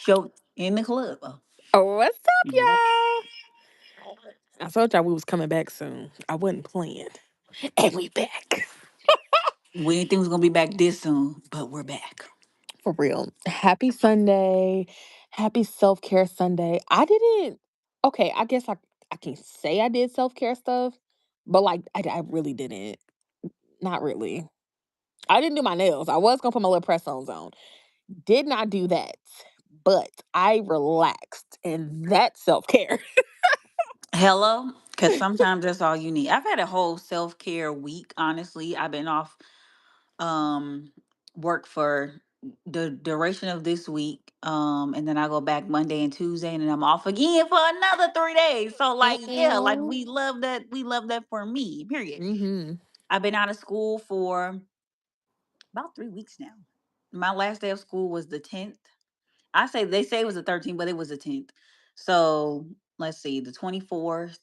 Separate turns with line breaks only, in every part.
Show in the club. Oh,
Oh, what's up,
yep.
y'all? I told y'all we was coming back soon. I wasn't playing. And we back.
We didn't think we was gonna be back this soon, but we're back.
For real. Happy Sunday. Happy self-care Sunday. Okay, I guess I can say I did self-care stuff, but like I really didn't. Not really. I didn't do my nails. I was gonna put my little press-ons on. Did not do that. But I relaxed, and that's self-care.
Hello, because sometimes that's all you need. I've had a whole self care week. Honestly, I've been off um work for the duration of this week, and then I go back Monday and Tuesday, and then I'm off again for another 3 days. So, like, yeah, like
Mm-mm.
we love that. We love that for me. Period.
Mm-hmm.
I've been out of school for about 3 weeks now. My last day of school was the 10th. I say they say it was the 13th, but it was the 10th. So let's see, the 24th.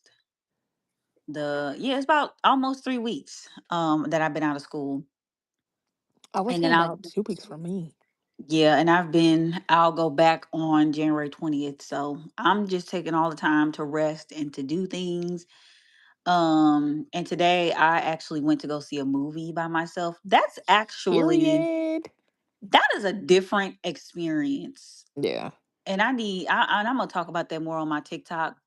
It's about almost 3 weeks that I've been out of school.
I would
And
say
then
about 2 weeks for me.
and I'll go back on January 20th. So I'm just taking all the time to rest and to do things. And today I actually went to go see a movie by myself.
Period.
That is a different experience.
Yeah.
And I'm gonna talk about that more on my TikTok.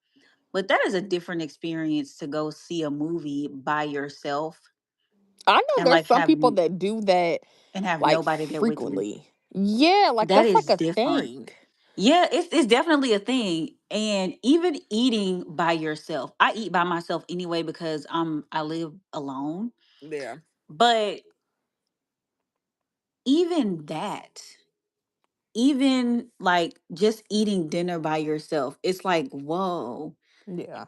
But that is a different experience to go see a movie by yourself
I know
and
there's
like
some people that do that
have
like
nobody there with you.
frequently. Yeah, like
That
that's like
is
a
different.
thing.
Yeah, it's definitely a thing. And even eating by yourself. I eat by myself anyway because I live alone.
Yeah.
But even that, even like just eating dinner by yourself, it's like, whoa,
Yeah.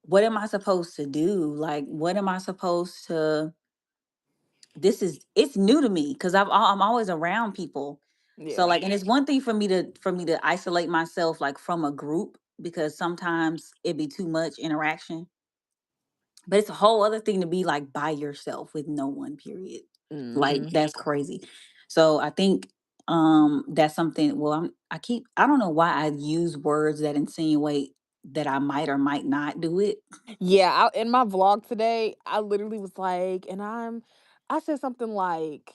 what am I supposed to do? Like, what am I supposed to? It's new to me because I'm always around people. So
Yeah.
like, and it's one thing for me to isolate myself like from a group because sometimes it'd be too much interaction. But it's a whole other thing to be like by yourself with no one. Period. Like
Mhm.
that's crazy. So I think that's something. Well, I don't know why I use words that insinuate that I might or might not do it.
Yeah, in my vlog today, I literally was like, I said something like,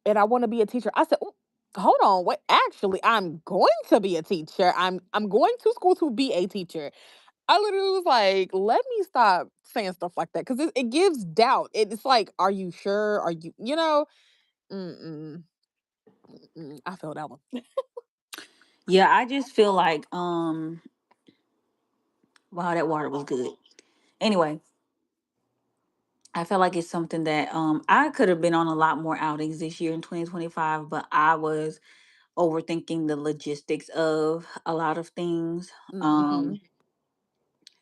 and I want to be a teacher. I said, "Ooh, hold on, wait, actually, I'm going to be a teacher. I'm going to school to be a teacher." I literally was like, let me stop saying stuff like that because it gives doubt. It's like, are you sure? Are you, Mm-mm, I feel that one.
Yeah, I just feel like wow, that water was good. Anyway, I feel like it's something that I could have been on a lot more outings this year in 2025, but I was overthinking the logistics of a lot of things.
Hmm.
Um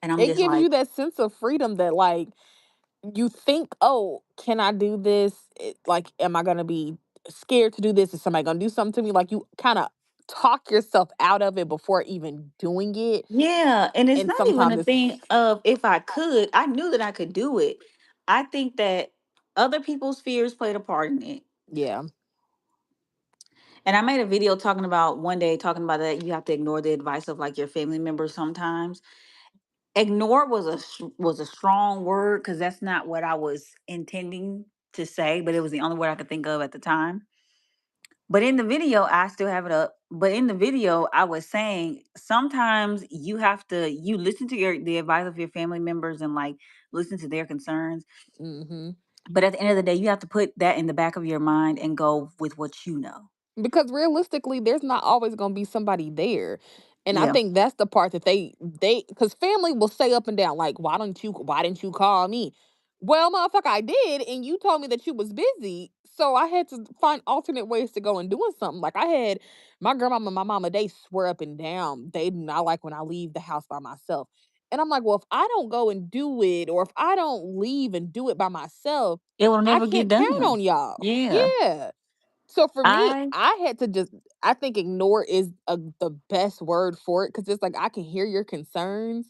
and I'm
It
just
gives
like,
you that sense of freedom that, like, you think, oh, can I do this? Like, am I going to be scared to do this? Is somebody going to do something to me? Like, you kind of talk yourself out of it before even doing it.
yeah, and it's
And
not even
sometimes
a
it's,
thing of if I could. I knew that I could do it. I think that other people's fears played a part in it.
yeah.
And I made a video talking about one day talking about that you have to ignore the advice of like your family members sometimes. Ignore was a strong word because that's not what I was intending to say, but it was the only word I could think of at the time. But in the video, I still have it up. But in the video, I was saying sometimes you listen to the advice of your family members and like listen to their concerns.
Hmm.
But at the end of the day, you have to put that in the back of your mind and go with what you know.
Because realistically, there's not always gonna be somebody there. And I
Yeah.
think that's the part that they because family will say up and down, like, why didn't you call me? Well, motherfucker, I did, and you told me that you was busy. So I had to find alternate ways to go and doing something. Like I had my grandmama and my mama, they swear up and down they do not like when I leave the house by myself. And I'm like, well, if I don't go and do it, or if I don't leave and do it by myself,
It will
I
never get
can't count
done.
on y'all.
Yeah.
Yeah. So for me,
I
I had to just I think ignore is the best word for it because it's like I can hear your concerns,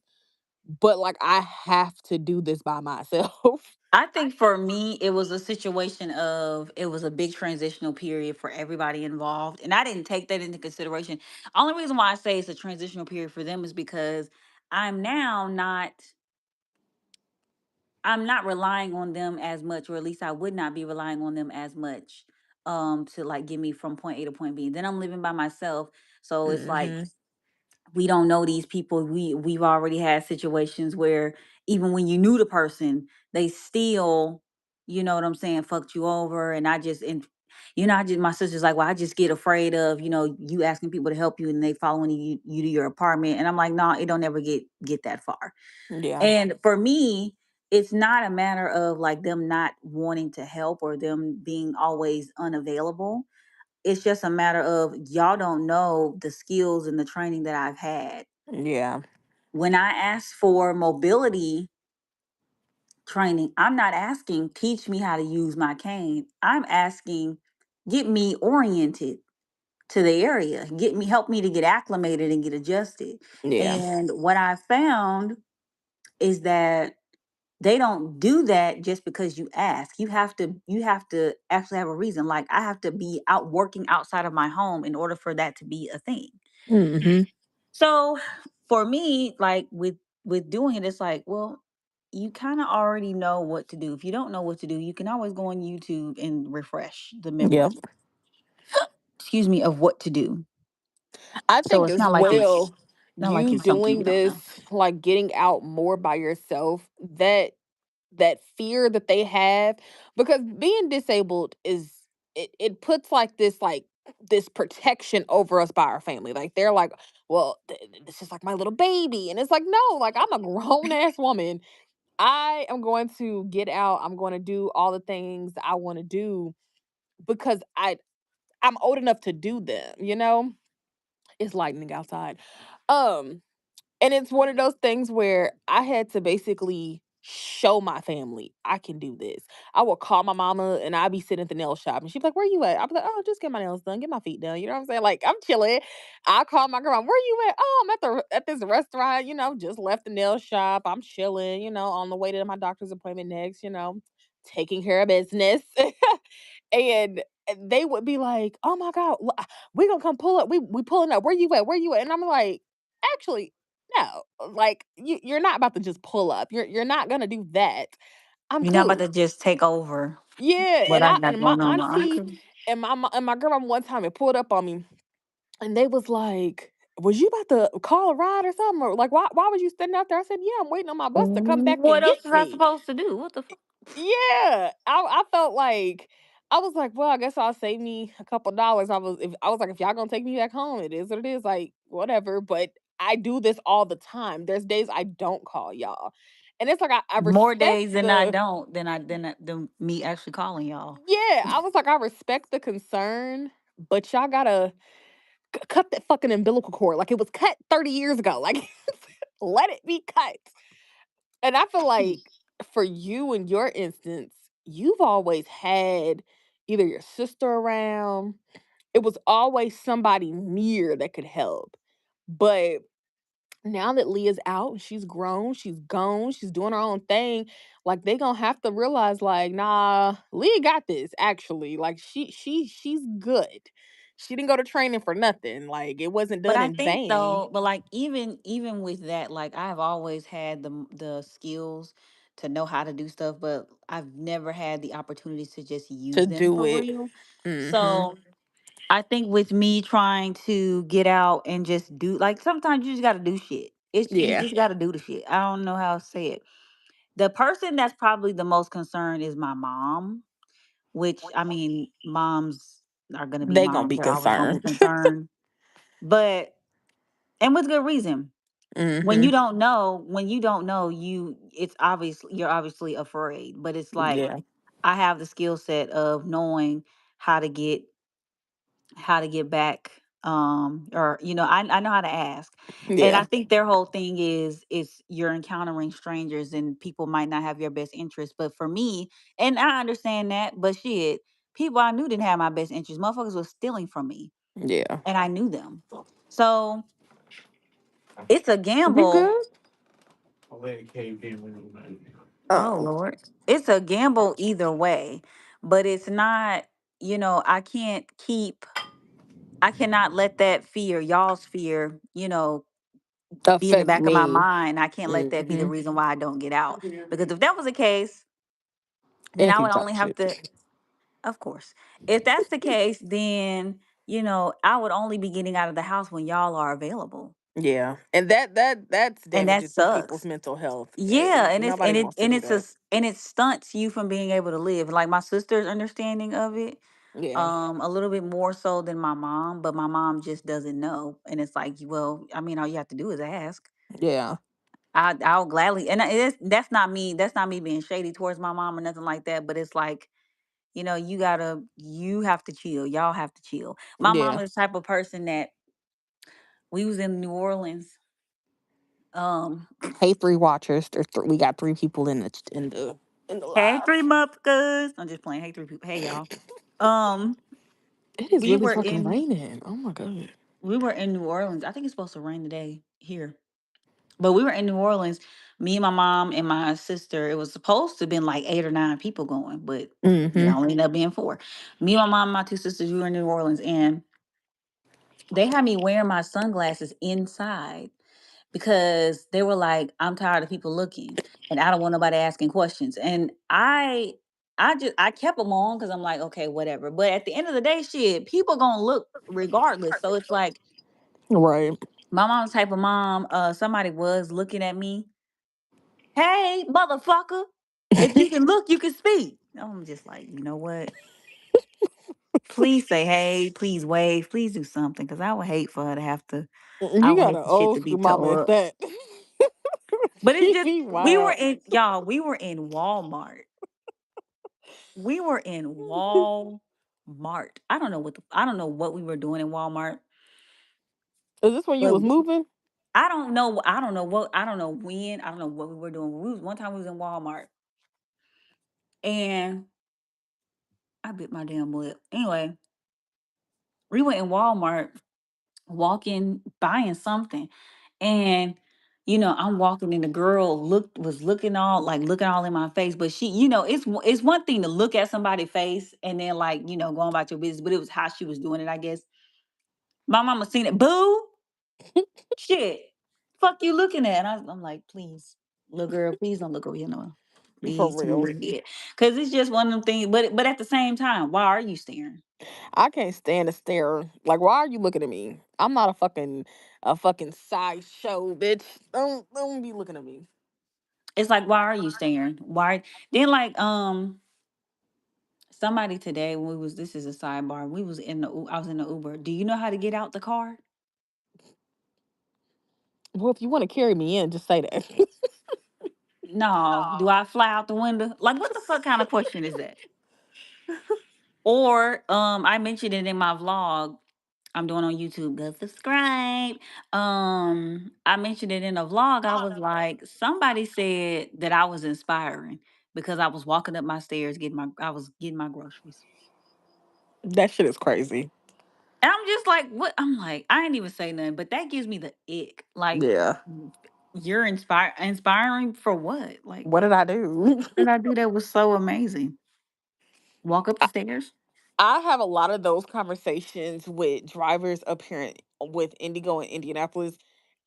but like I have to do this by myself.
I think for me, it was a situation of it was a big transitional period for everybody involved. And I didn't take that into consideration. Only reason why I say it's a transitional period for them is because I'm now not I'm not relying on them as much, or at least I would not be relying on them as much to like get me from point A to point B. Then I'm living by myself. So it's like
Mhm.
we don't know these people. We've already had situations where even when you knew the person, they still, you know what I'm saying, fucked you over. And I just my sister's like, well, I just get afraid of, you asking people to help you and they following you to your apartment. And I'm like, no, it don't ever get that far.
Yeah.
And for me, it's not a matter of like them not wanting to help or them being always unavailable. It's just a matter of y'all don't know the skills and the training that I've had.
Yeah.
When I ask for mobility training, I'm not asking teach me how to use my cane. I'm asking get me oriented to the area, help me to get acclimated and get adjusted.
Yeah.
And what I found is that they don't do that just because you ask. You have to actually have a reason. Like I have to be out working outside of my home in order for that to be a thing.
Mhm.
So for me, like with doing it, it's like, well, you kind of already know what to do. If you don't know what to do, you can always go on YouTube and refresh the
Yep.
memory, excuse me, of what to do.
I
So
think
it's
as
not like it's
well,
not like
you
it's something
doing
you don't
this,
know.
like getting out more by yourself, that fear that they have, because being disabled is, it puts like this protection over us by our family. Like they're like, well, this is like my little baby. And it's like, no, like I'm a grown ass woman. I am going to get out. I'm going to do all the things I want to do because I'm old enough to do them, you know? It's lightning outside. Um, and it's one of those things where I had to basically show my family I can do this. I will call my mama and I'd be sitting at the nail shop and she'd be like, "Where you at?" I'd be like, "Oh, just get my nails done, get my feet done." You know what I'm saying? Like I'm chilling. I call my grandma, "Where you at?" "Oh, I'm at this restaurant, just left the nail shop. I'm chilling, on the way to my doctor's appointment next, taking care of business." And they would be like, "Oh my God, we gonna come pull up. We pulling up. Where you at? Where you at?" And I'm like, actually, no. Like you're not about to just pull up. You're not gonna do that. I'm
You're not about
cool.
to just take over
Yeah,
what
and
I
I
got
and my
going on. No, I
auntie
could.
and my grandma one time it pulled up on me and they was like, "Was you about to call a ride or something? Or like why was you standing out there?" I said, "Yeah, I'm waiting on my bus to come back
What
and
else
get
was I
me."
supposed to do? What the fuck?
Yeah, I felt like I was like, well, I guess I'll save me a couple dollars. I was like, if y'all gonna take me back home, it is what it is. Like whatever. But I do this all the time. There's days I don't call y'all, and it's like I
More
respect
days than I
the
don't than me actually calling y'all.
yeah. I was like, I respect the concern, but y'all gotta cut that fucking umbilical cord. Like it was cut 30 years ago. Like let it be cut. And I feel like for you in your instance, you've always had either your sister around, it was always somebody near that could help. But now that Leah's out, she's grown, she's gone, she's doing her own thing, like they gonna have to realize, like, nah, Leah got this actually. Like she's good. She didn't go to training for nothing. Like it wasn't
But
done
I
in
think
vain.
though, but like even with that, like I've always had the skills to know how to do stuff, but I've never had the opportunity to just
To
use them
do
for
it.
real.
Hmm.
So I think with me trying to get out and just do like sometimes you just gotta do shit. You
Yeah.
just gotta do the shit. I don't know how to say it. The person that's probably the most concerned is my mom, which I mean, moms are gonna be
They gonna
moms.
be
They're always gonna be
concerned.
concerned. But and with good reason.
Hmm.
When you don't know, it's obvious you're obviously afraid. But it's like
Yeah.
I have the skill set of knowing how to get back or I know how to ask. And I
Yeah.
think their whole thing is you're encountering strangers and people might not have your best interest, but for me, and I understand that, but shit, people I knew didn't have my best interest. Motherfuckers was stealing from me
Yeah.
and I knew them. So it's a
You
gamble.
good?
Oh
Um,
Lord. It's a gamble either way, but it's not, I cannot let that fear, y'all's fear, be in the
affect
back of my
me.
mind. I can't let that be the
Hmm.
reason why I don't get out. Because if that was the case, then
And
I
keep
would only
talking
have
shit.
to, of course. If that's the case, then, I would only be getting out of the house when y'all are available.
Yeah, and that's
And that
damaging to people's
sucks.
mental health.
Yeah, and it's
Nobody wants to do that.
and it stunts you from being able to live. Like my sister's understanding of it,
Yeah,
a little bit more so than my mom, but my mom just doesn't know. And it's like, well, I mean, all you have to do is ask.
yeah,
I'll gladly, and that's not me. That's not me being shady towards my mom or nothing like that. But it's like, you have to chill. Y'all have to chill. My mom
yeah.
is the type of person that we was in New Orleans. Um,
Hey, three watchers. We got three people in the
hey,
live.
three months. I'm just playing. Hey, three people. Hey, y'all. Um,
It is
we
really
were
fucking
in
raining. Oh my god.
we were in New Orleans. I think it's supposed to rain today here. But we were in New Orleans, me and my mom and my sister. It was supposed to have been like 8 or 9 people going, but it
Mm-hmm.
only ended up being four. Me, my mom, and my two sisters, we were in New Orleans, and they had me wearing my sunglasses inside because they were like, I'm tired of people looking and I don't want nobody asking questions. And I kept them on because I'm like, okay, whatever. But at the end of the day, shit, people gonna look regardless. So it's like
Right.
my mom's type of mom, somebody was looking at me. Hey, motherfucker. If you can look, you can speak. I'm just like, you know what? Please say hey, please wave, please do something. Cause I would hate for her to have to, I
You
would
got
hate
an
the shit
old
to be
school mama
tore
at
up.
that.
But it's
She
just
be wild.
we were in Walmart. We were in Walmart. I don't know what we were doing in Walmart,
Is this when you
but
was moving?
I don't know when, I don't know what we were doing. One time we was in Walmart and I bit my damn lip. Anyway, we went in Walmart, walking, buying something, and I'm walking and the girl was looking all in my face, but it's one thing to look at somebody's face and then like going about your business, but it was how she was doing it, I guess. My mama seen it. Boo, shit, fuck you looking at? And I'm like, please, little girl, please don't look over here, no,
For
please,
real.
because it's just one of them things. But at the same time, why are you staring?
I can't stand to stare. Like, why are you looking at me? I'm not a fucking sideshow, bitch. Don't be looking at me.
It's like, why are you staring? Why then like somebody today when we was this is a sidebar. I was in the Uber. Do you know how to get out the car?
Well, if you want to carry me in, just say that.
No. Do I fly out the window? Like what the fuck kind of question is that? Or I mentioned it in my vlog. I'm doing on YouTube. Go subscribe. I mentioned it in a vlog. I was like, somebody said that I was inspiring because I was walking up my stairs I was getting my groceries.
That shit is crazy.
And I'm just like, what? I'm like, I ain't even say nothing, but that gives me the ick. Like,
Yeah.
you're inspiring for what? Like,
What did I do?
what did I do that was so amazing? Walk up the stairs?
I have a lot of those conversations with drivers up here with Indigo in Indianapolis.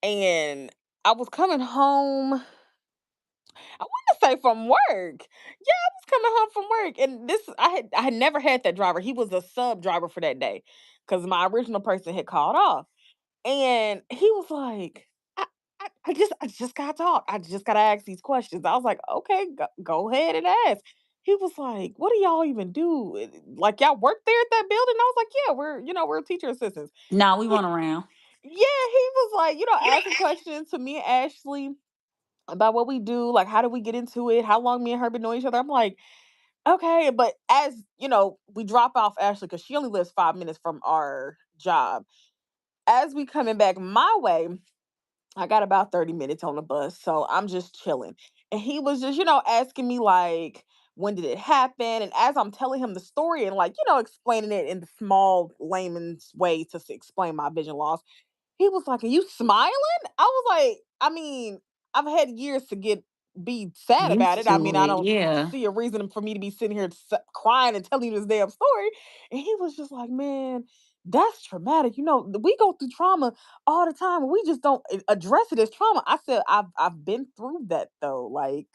And I was coming home, I want to say from work. Yeah, I was coming home from work. And I had never had that driver. He was a sub driver for that day because my original person had called off. And he was like, I just gotta talk. I just gotta ask these questions. I was like, okay, go ahead and ask. He was like, what do y'all even do? Like y'all work there at that building? I was like, yeah, we're teacher assistants.
No, we
He,
run around.
yeah, he was like, asking questions to me and Ashley about what we do, like how did we get into it, how long me and her been knowing each other. I'm like, okay, but as we drop off Ashley because she only lives 5 minutes from our job. As we coming back my way, I got about 30 minutes on the bus, so I'm just chilling. And he was just, asking me like, when did it happen? And as I'm telling him the story and like, explaining it in the small layman's way to explain my vision loss, he was like, "Are you smiling?" I was like, I mean, I've had years to get be sad about
Used
it. I mean,
to
I
it,
don't
yeah.
see a reason for me to be sitting here crying and telling you this damn story. And he was just like, man, that's traumatic. You know, we go through trauma all the time. And we just don't address it as trauma. I said, I've been through that though. Like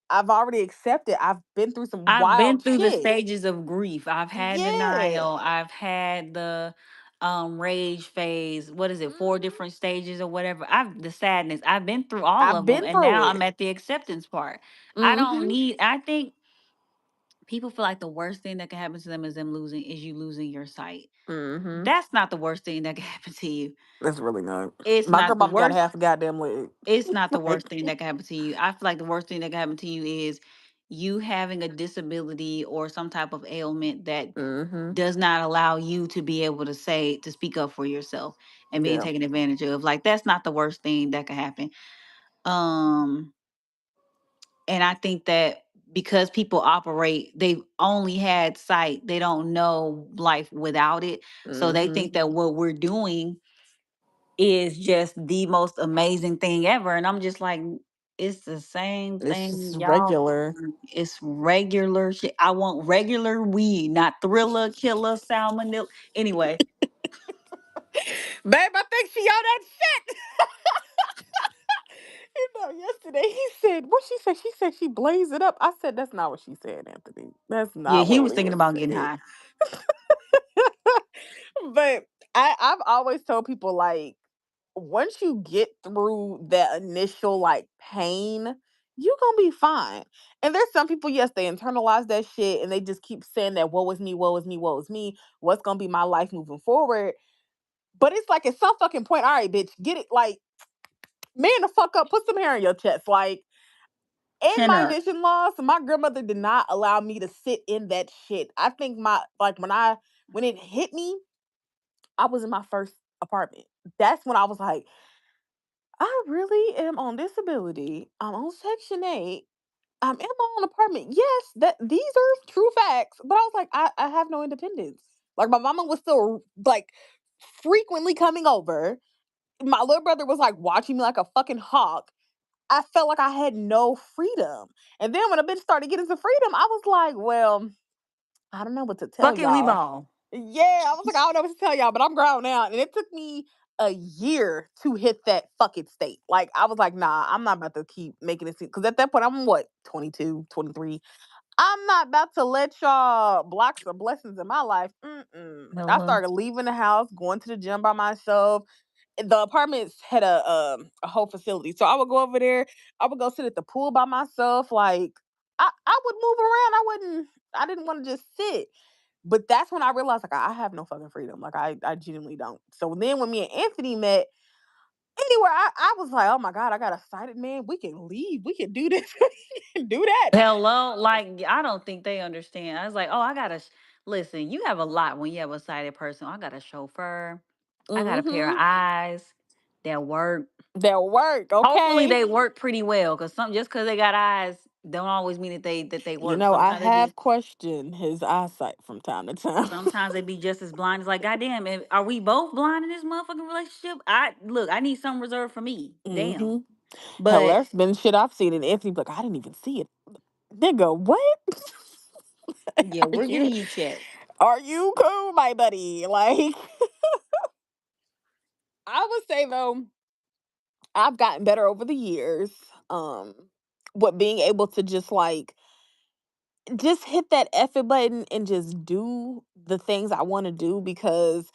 I've already accepted. I've been through some
I've been
wild
through the
shit.
stages of grief. I've had
Yeah.
denial. I've had the rage phase. What is it? Four
Mhm.
different stages or whatever. I've the sadness. I've been through all
I've
of them
been
and
through
now I'm
it.
at the acceptance part. I don't
Mhm.
need I think people feel like the worst thing that can happen to them is you losing your sight.
Mhm.
That's not the worst thing that can happen to you.
That's really not.
It's
My
not the
grandma got
worst
half a goddamn leg.
it's not the
Like,
worst thing that can happen to you. I feel like the worst thing that can happen to you is you having a disability or some type of ailment that
mhm.
does not allow you to be able to speak up for yourself and being
Yeah.
taken advantage of. Like that's not the worst thing that can happen. Um and I think that because people operate, they've only had sight, they don't know life without it. So they
Mhm.
think that what we're doing is just the most amazing thing ever. And I'm just like, it's the same
It's just
thing, y'all.
regular.
It's regular shit. I want regular weed, not thriller, killer, salmonella. Anyway,
Babe, I think she on that shit. You know, yesterday he said, what she said? She said she blazed it up. I said, that's not what she said, Anthony. That's
yeah,
not
he
what
was
we
thinking
was
about getting
saying.
high.
But I've always told people like once you get through that initial like pain, you gonna be fine. And there's some people, yes, they internalize that shit and they just keep saying that woe is me, woe is me, woe is me. What's gonna be my life moving forward? But it's like at some fucking point, all right, bitch, get it like man the fuck up, put some hair in your chest. Like in
Chin
my
up.
vision loss, my grandmother did not allow me to sit in that shit. I think my like when it hit me, I was in my first apartment. That's when I was like, I really am on disability. I'm on Section 8. I'm in my own apartment. Yes, that these are true facts. But I was like, I have no independence. Like my mama was still like frequently coming over. My little brother was like watching me like a fucking hawk. I felt like I had no freedom. And then when a bitch started getting some freedom, I was like, well, I don't know what to tell
Fuck it, we
y'all.
ball.
Yeah, I was like, I don't know what to tell y'all, but I'm grown now. And it took me a year to hit that fucking state. Like, I was like, nah, I'm not about to keep making it because at that point, I'm what, 22, 23. I'm not about to let y'all block some blessings in my life. Mm-mm. I
Hello.
started leaving the house, going to the gym by myself. The apartments had a whole facility. So I would go over there. I would go sit at the pool by myself. Like, I would move around. I didn't want to just sit. But that's when I realized like I have no fucking freedom. Like I genuinely don't. So then when me and Anthony met, anywhere I was like, oh my God, I got a sighted man. We can leave. We can do this. We can do that.
Hello, like I don't think they understand. I was like, oh, listen. You have a lot when you have a sighted person. I got a chauffeur. I got a pair of
Mm-hmm.
eyes that work.
That work,
Hopefully,
okay?
they work pretty well. Cause some just cause they got eyes don't always mean that they
You
work.
know, I have questioned his eyesight from time to time.
Sometimes they be just as blind. It's like, goddamn, are we both blind in this motherfucking relationship? I need some reserved for me. Damn.
Mm-hmm. Hell,
But
there's been shit I've seen and Anthony be like, I didn't even see it. Nigga, what?
yeah,
are
we're
you
getting you checked.
are you cool, my buddy? Like I would say though, I've gotten better over the years. Um, what being able to just hit that effort button and just do the things I want to do because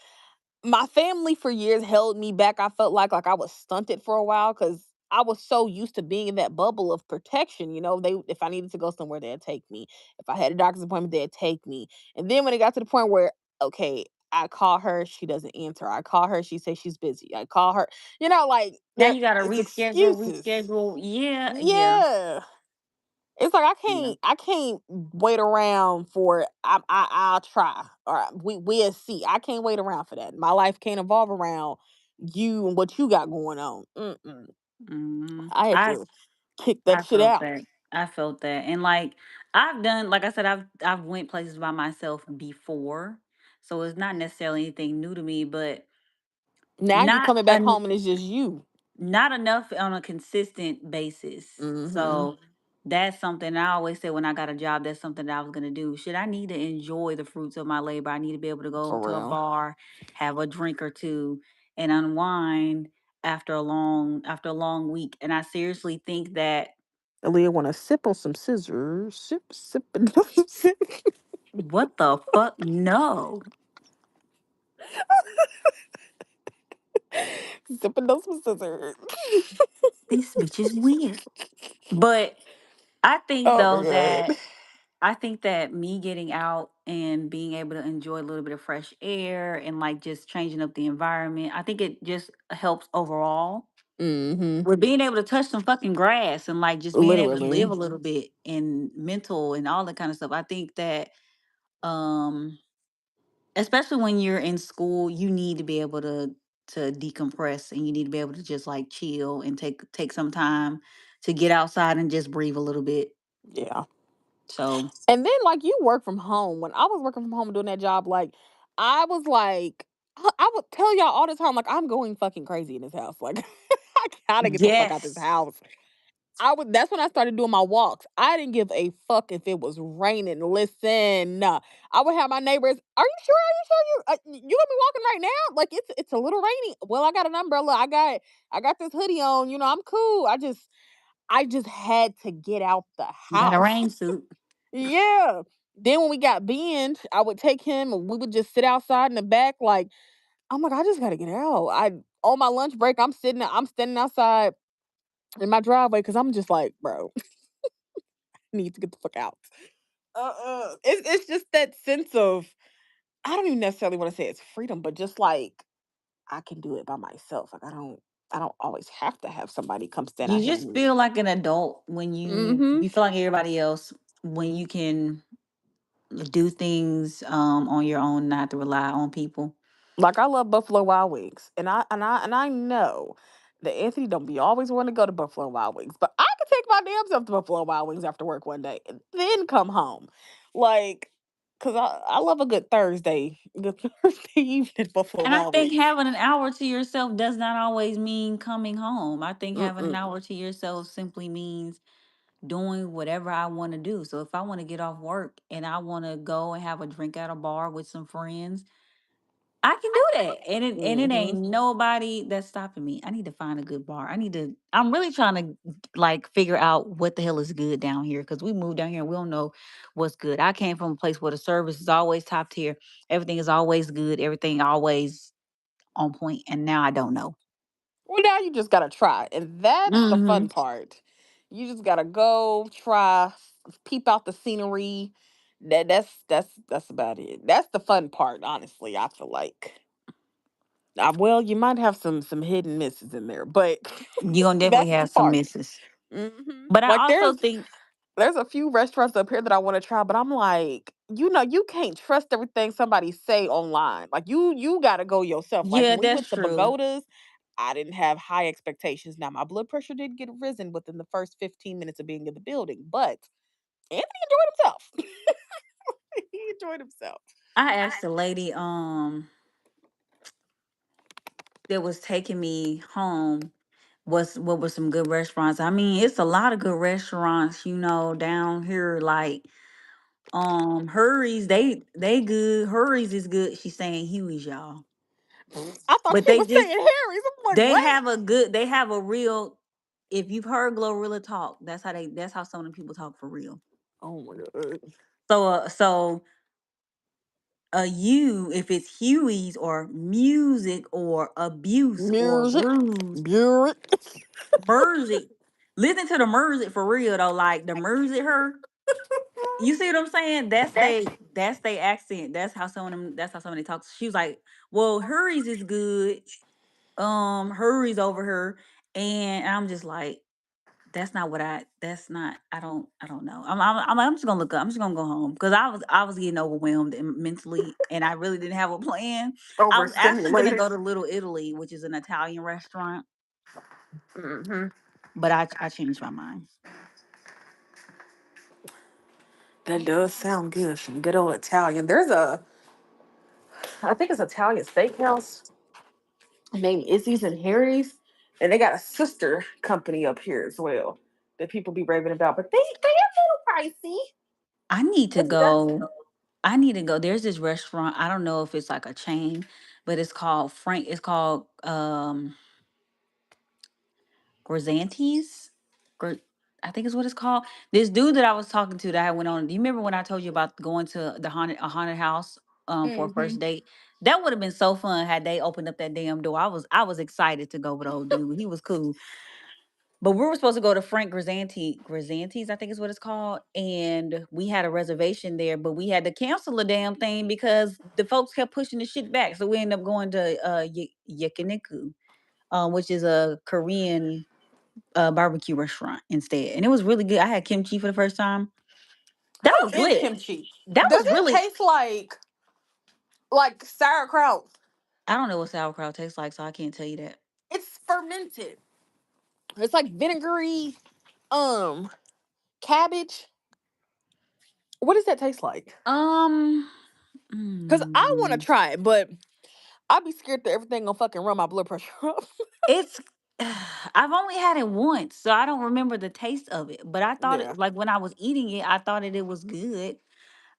my family for years held me back. I felt like I was stunted for a while because I was so used to being in that bubble of protection. You know, they if I needed to go somewhere, they'd take me. If I had a doctor's appointment, they'd take me. And then when it got to the point where, okay, I call her, she doesn't answer. I call her, she says she's busy. I call her, like
Now
there
you gotta
it's
reschedule,
excuses.
reschedule. Yeah, yeah,
Yeah. It's like
yeah.
I can't wait around for I'll try or we'll see. I can't wait around for that. My life can't evolve around you and what you got going on. Mm-mm.
hmm
I had
I
to kick that
I
shit
felt
out.
that. I felt that. And like I've done, like I said, I've went places by myself before. So it's not necessarily anything new to me, but
Now you
not
coming back
an
home and it's just you.
not enough on a consistent basis.
Mhm.
So that's something I always say when I got a job, that's something that I was gonna do. Should I need to enjoy the fruits of my labor? I need to be able to go
For
to a
real.
bar, have a drink or two, and unwind after a long week. And I seriously think that
Aaliyah want to sip on some scissors. Sip, sip, and sip.
what the fuck? No.
Sipping those some scissors.
This bitch is weird. But I think
Oh my
though
god.
that I think that me getting out and being able to enjoy a little bit of fresh air and like just changing up the environment, I think it just helps overall
Mhm.
with being able to touch some fucking grass and like just being able to live
Literally.
a little bit and mental and all that kind of stuff. I think that um especially when you're in school, you need to be able to decompress and you need to be able to just like chill and take some time to get outside and just breathe a little bit.
Yeah.
So,
And then like you work from home. When I was working from home doing that job, like I was like I would tell y'all all the time, like I'm going fucking crazy in this house. Like I gotta get the fuck out this
yes.
house. I would that's when I started doing my walks. I didn't give a fuck if it was raining. Listen, I would have my neighbors, "Are you sure? Are you sure you gonna be walking right now? Like it's a little rainy." "Well, I got an umbrella. I got this hoodie on. I'm cool." I just had to get out the
You got a
house.
rain suit.
Yeah. Then when we got binge, I would take him and we would just sit outside in the back like, "I'm like, I just gotta get out." I On my lunch break, I'm standing outside in my driveway because I'm just like, bro, need to get the fuck out. It's just that sense of I don't even necessarily want to say it's freedom, but just like I can do it by myself. Like I don't always have to have somebody come stand out
You
here with
just
me.
feel like an adult when
Mm-hmm.
you feel like everybody else when you can do things on your own, not to rely on people.
Like I love Buffalo Wild Wings, and I know that Anthony don't be always want to go to Buffalo Wild Wings, but I could take my damn self to Buffalo Wild Wings after work one day and then come home, like, cause I love a good Thursday evening at Buffalo
And I
Wild
think
Wings.
having an hour to yourself does not always mean coming home. I think having an
Mm-mm.
hour to yourself simply means doing whatever I want to do. So if I want to get off work and I want to go and have a drink at a bar with some friends, I can do that. And it
Mm-hmm.
ain't nobody that's stopping me. I need to find a good bar. I'm really trying to like figure out what the hell is good down here because we moved down here and we don't know what's good. I came from a place where the service is always top tier. Everything is always good. Everything always on point. And now I don't know.
Well, now you just gotta try, and that's the
Hmm.
fun part. You just gotta go try, peep out the scenery. That's about it. That's the fun part, honestly. I feel like. Well, you might have some hidden misses in there, but
You're gonna definitely
that's the
have some
part.
misses. But I
Like
also
there's
think,
there's a few restaurants up here that I want to try, but I'm like, you can't trust everything somebody say online. Like you got to go yourself. Like
yeah,
when we
that's
went to
true.
Pagodas, I didn't have high expectations. Now my blood pressure did get risen within the first 15 minutes of being in the building, but Anthony enjoyed himself. He enjoyed himself.
I asked a lady that was taking me home what were some good restaurants. I mean, it's a lot of good restaurants, down here like Hurry's, they good. Hurry's is good. She's saying Huey's, y'all.
I thought
But
she
they
was saying
just
Harry's. I'm like,
they
what?
have a good they have a real if you've heard Glorilla talk, that's how some of the people talk for real.
Oh my god.
So you if it's Huey's or music or abuse or
Music.
bruise,
Buick.
Merzik. Listen to the Merzik for real though. Like the Merzik her. You see what I'm saying? That's they accent. That's how some of them talk. She was like, well, Hurry's is good. Hurry's over her. And I'm just like, that's not I don't know. I'm just gonna look up. I'm just gonna go home because I was getting overwhelmed and mentally and I really didn't have a plan. I was actually gonna
Overstimulated.
go to Little Italy, which is an Italian restaurant,
Hmm.
but I changed my mind.
That does sound good. Some good old Italian. I think it's Italian steakhouse named Izzy's and Harry's. And they got a sister company up here as well that people be raving about, but they a little pricey.
I need to
It's done.
go. I need to go. There's this restaurant. I don't know if it's like a chain, but it's called Frank. It's called Grzantes. Gr- I think is what it's called. This dude that I was talking to that I went on. Do you remember when I told you about going to a haunted house for a
Hmm.
first date? That would have been so fun had they opened up that damn door. I was excited to go with old dude. He was cool. But we were supposed to go to Frank Grzantes, I think is what it's called, and we had a reservation there, but we had to cancel the damn thing because the folks kept pushing the shit back. So we ended up going to Yakiniku, which is a Korean barbecue restaurant instead, and it was really good. I had kimchi for the first time. That
How
was
is
lit.
kimchi?
That
Does
was
it
really.
taste like sauerkraut?
I don't know what sauerkraut tastes like, so I can't tell you that.
It's fermented. It's like vinegary um cabbage. What does that taste like?
Um,
Cause I want to
mm,
try it, but I'd be scared that everything gonna fucking run my blood pressure up.
it's I've only had it once, so I don't remember the taste of it. But I thought
Yeah,
it like when I was eating it, I thought it was good.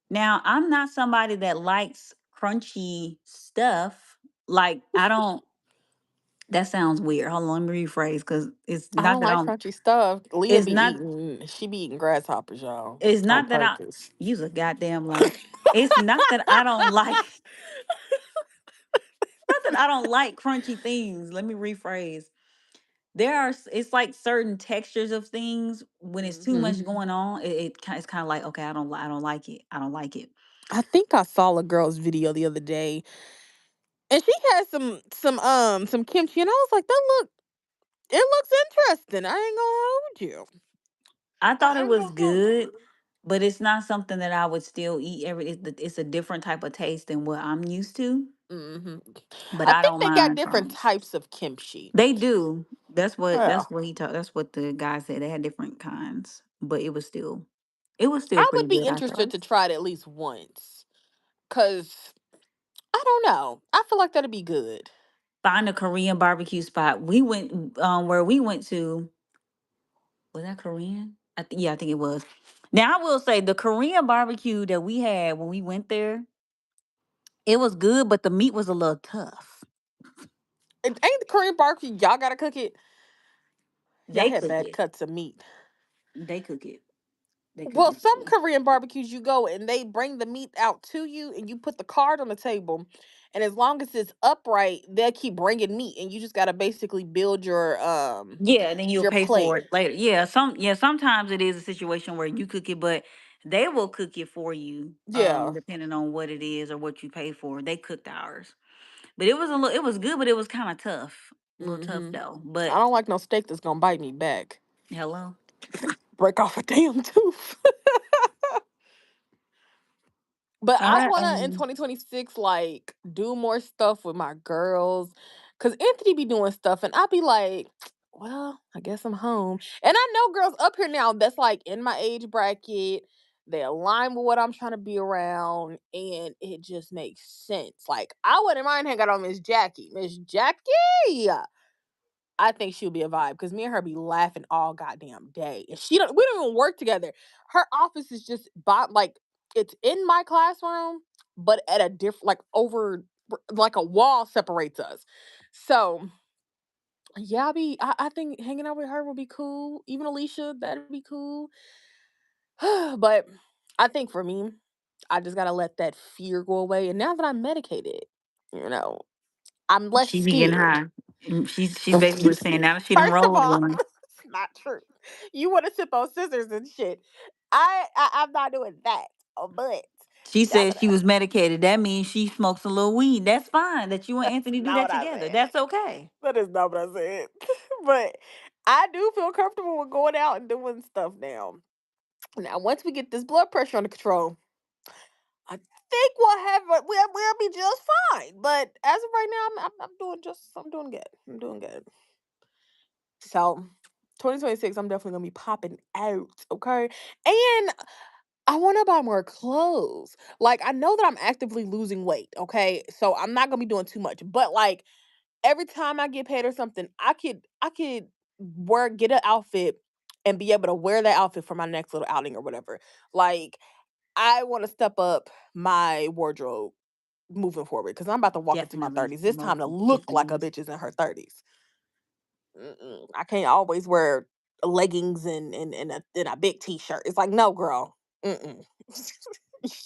Now, I'm not somebody that likes crunchy stuff. Like I don't that sounds weird. Hold on, let me rephrase because
I don't like crunchy stuff. Leah
it's
be
not
eating. She be eating grasshoppers, y'all,
it's
on
not that I
purpose.
use a goddamn lie. It's not that I don't like not that I don't like crunchy things. Let me rephrase. It's like certain textures of things when it's too
Hmm.
much going on, it's kind of like okay, I don't like it. I don't like it.
I think I saw a girl's video the other day, and she had some kimchi, and I was like, it looks interesting. I ain't gonna hold you.
I thought
I
it
ain't
was
gonna hold
good,
you.
but it's not something that I would still eat it's a different type of taste than what I'm used to,
Hmm.
but
I
I
think
don't
they got
mind
different
trying.
types of kimchi.
They do.
Yeah.
That's what the guy said. They had different kinds, but it was still
I
pretty
would be
good, I
interested
thought.
to try it at least once. Cause I don't know. I feel like that'd be good.
Find a Korean barbecue spot. We went where we went to. Was that Korean? Yeah, I think it was. Now I will say the Korean barbecue that we had when we went there, it was good, but the meat was a little tough.
And ain't the Korean barbecue, y'all gotta cook it. Y'all
They
had
cook
bad
it.
cuts of meat.
They cook it. They cook
Well,
it.
some Korean barbecues you go and they bring the meat out to you and you put the card on the table. And as long as it's upright, they'll keep bringing meat and you just gotta basically build
Yeah, and then you'll
your
pay for
plate.
it later. Yeah, sometimes it is a situation where you cook it, but they will cook it for you,
Yeah.
depending on what it is or what you pay for. They cooked ours. But it was good, but it was kind of tough. A little tough
Hmm.
though.
I
But
don't like no steak that's gonna bite me back.
hello.
Break off a damn tooth. But
All
I
right.
wanna in 2026 like do more stuff with my girls. Cause Anthony be doing stuff and I be like, well, I guess I'm home. And I know girls up here now that's like in my age bracket. They align with what I'm trying to be around, and it just makes sense. Like I wouldn't mind hanging out on Miss Jackie. Miss Jackie, I think she'll be a vibe because me and her be laughing all goddamn day. And we don't even work together. Her office is just like it's in my classroom, but at a different like a wall separates us. So yeah, I think hanging out with her would be cool. Even Alicia, that'd be cool. But I think for me, I just gotta let that fear go away. And now that I'm medicated, you know, I'm less
She be getting
scared.
high. She's basically saying now that she done
First of
rolled
all,
one.
it's not true. You want to sip on scissors and shit. I'm not doing that. Oh, but
She
now
said
that
she was medicated. That means she smokes a little weed. That's fine. That you and
that's
Anthony do
not
that
what I
together.
said.
That's okay.
That is not what I said. But I do feel comfortable with going out and doing stuff now. Now, once we get this blood pressure under control, I think we'll be just fine. But as of right now, I'm doing good. I'm doing good. So 2026, I'm definitely gonna be popping out, okay? And I wanna buy more clothes. Like, I know that I'm actively losing weight, okay? So I'm not gonna be doing too much. But like every time I get paid or something, I could get an outfit and be able to wear that outfit for my next little outing or whatever. Like, I want to step up my wardrobe moving forward because I'm about to walk into my
Definitely,
30s. It's time
most
to look like a
definitely.
bitch is in her 30s. I can't always wear leggings and a big t-shirt. It's like, no, girl. Mm-mm.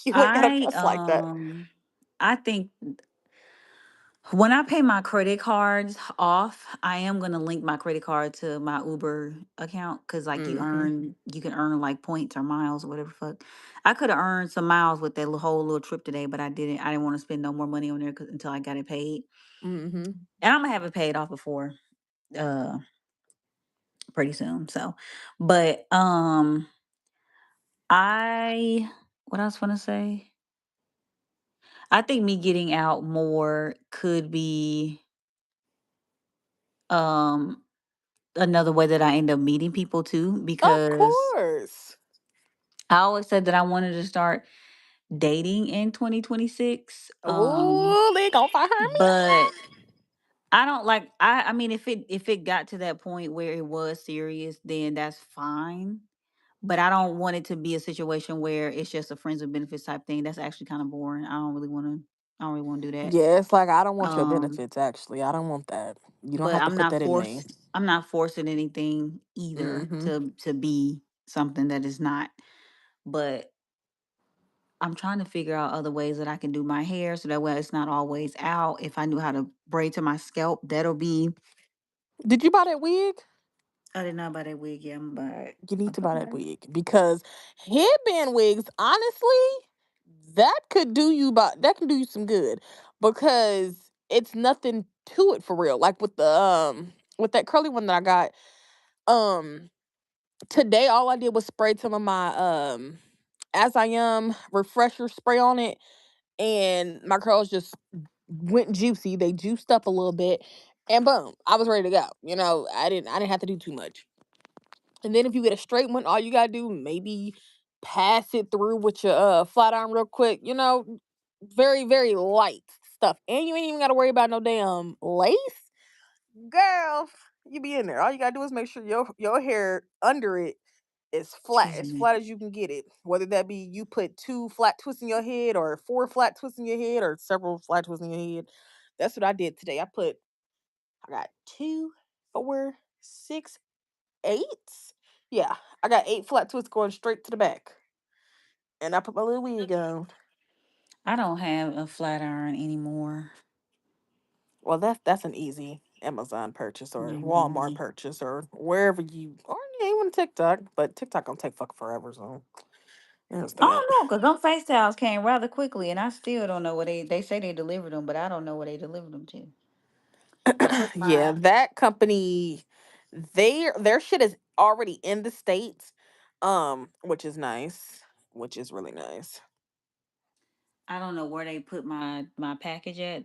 You ain't gotta
I
dress like that.
I think when I pay my credit cards off, I am gonna link my credit card to my Uber account because like
Hmm.
you can earn like points or miles or whatever fuck. I could have earned some miles with that whole little trip today, but I didn't. I didn't want to spend no more money on there until I got it paid,
Hmm.
and I'm gonna have it paid off before uh pretty soon. So, but I what else want to say? I think me getting out more could be um another way that I end up meeting people too,
Of
because
course.
I always said that I wanted to start dating in 2026.
Oh, they gonna fire
But
me.
I don't like I mean if it got to that point where it was serious, then that's fine. But I don't want it to be a situation where it's just a friends with benefits type thing. That's actually kind of boring. I don't really want to do that.
Yeah, it's like I don't want your
Um
benefits. Actually, I don't want that. You don't
but
have to put that in me.
I'm not forcing anything either
Hmm.
to be something that is not. But I'm trying to figure out other ways that I can do my hair so that way it's not always out. If I knew how to braid to my scalp, that'll be.
Did you buy that wig?
I didn't know about that wig yet. But
You need
I'm
to buy
talking
that
about it.
wig because headband wigs, honestly, that can do you some good because it's nothing to it for real. Like with that curly one that I got, um today all I did was spray some of my as I am refresher spray on it, and my curls just went juicy. They juiced up a little bit, and boom, I was ready to go. I didn't have to do too much. And then if you get a straight one, all you gotta do maybe pass it through with your flat iron real quick. Very very light stuff, and you ain't even gotta worry about no damn lace, girl. You be in there. All you gotta do is make sure your hair under it is flat,
Excuse
as
me.
flat as you can get it. Whether that be you put two flat twists in your head, or four flat twists in your head, or several flat twists in your head. That's what I did today. I got two, four, six, eight. Yeah, I got eight flat twists going straight to the back, and I put my little wig on.
I don't have a flat iron anymore.
Well, that's an easy Amazon purchase or Walmart
Mhm.
purchase or wherever or even TikTok, but TikTok gonna take fucking forever. So there's
I
that.
don't know because them face towels came rather quickly, and I still don't know where they say they delivered them, but I don't know where they delivered them to. I put
Yeah,
my
that company, their shit is already in the states, which is nice, which is really nice.
I don't know where they put my package at.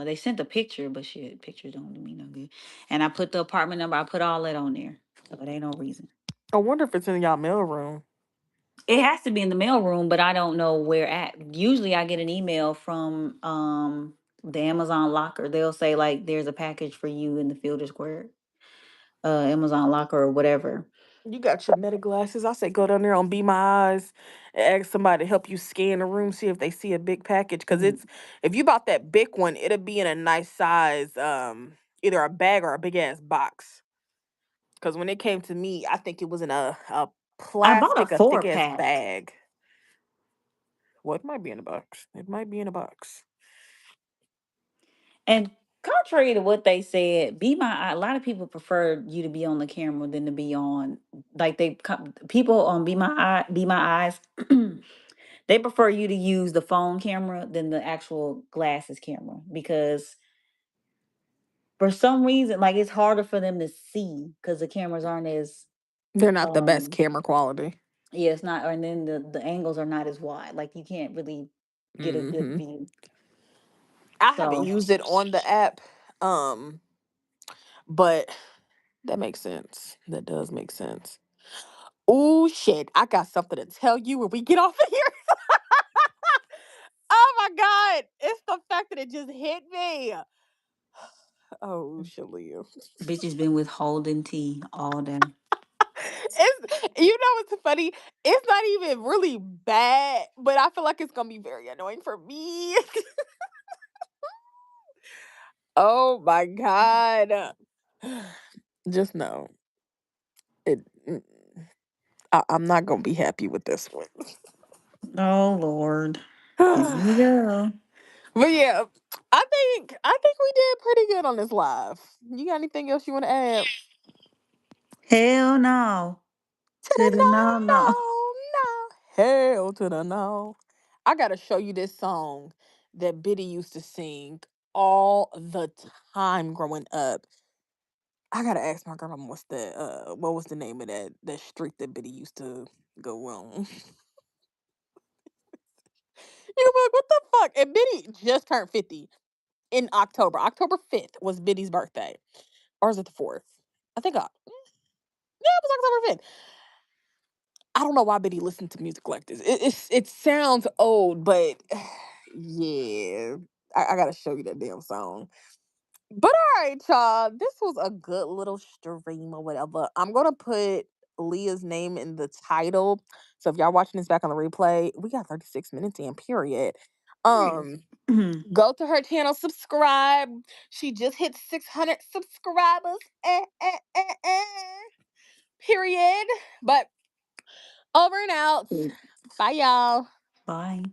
They sent a picture, but shit, pictures don't do me no good. And I put the apartment number. I put all that on there, so it ain't no reason.
I wonder if it's in y'all mail room.
It has to be in the mail room, but I don't know where at. Usually, I get an email from the Amazon locker. They'll say like, "There's a package for you in the Fielder Square Amazon locker or whatever."
You got your meta glasses. I say go down there on Be My Eyes and ask somebody to help you scan the room, see if they see a big package. Cause
Mm.
if you bought that big one, it'll be in a nice size, either a bag or a big ass box. Cause when it came to me, I think it was in a
I bought a
plastic, a thick
four
ass
pack.
bag. Well, it might be in a box. It might be in a box.
And contrary to what they said, Be My Eye, a lot of people prefer you to be on the camera than to be on like people on Be My Eyes. They prefer you to use the phone camera than the actual glasses camera because for some reason, like it's harder for them to see because the cameras aren't as
They're not the best
um
camera quality.
yeah, it's not, and then the angles are not as wide. Like you can't really get a good
Hmm.
view.
I haven't
So
used it on the app, um, but that makes sense. That does make sense. Oh shit! I got something to tell you when we get off of here. Oh my god! It's the fact that it just hit me. Oh, Shalia.
Bitch has been withholding tea all day.
It's funny. It's not even really bad, but I feel like it's gonna be very annoying for me. Oh my god. Just know it. I'm not gonna be happy with this one.
Oh Lord. Here
But
we go.
yeah, I think we did pretty good on this live. You got anything else you want to add?
Hell no.
To
To
the
the
no,
no no.
no, no. Hell to the no. I gotta show you this song that Biddy used to sing all the time growing up. I gotta ask my grandma what was the name of that street that Biddy used to go on. You be like, what the fuck? And Biddy just turned 50 in October. October 5th was Biddy's birthday. Or is it the 4th? I think yeah, it was October 5th. I don't know why Biddy listened to music like this. It sounds old, but yeah. I gotta show you that damn song. But all right, y'all. This was a good little stream or whatever. I'm gonna put Leah's name in the title. So if y'all watching this back on the replay, we got 36 minutes in, period.
Period.
Um, go to her channel, subscribe. She just hit 600 subscribers. Period. But over and out. Bye, y'all.
Bye.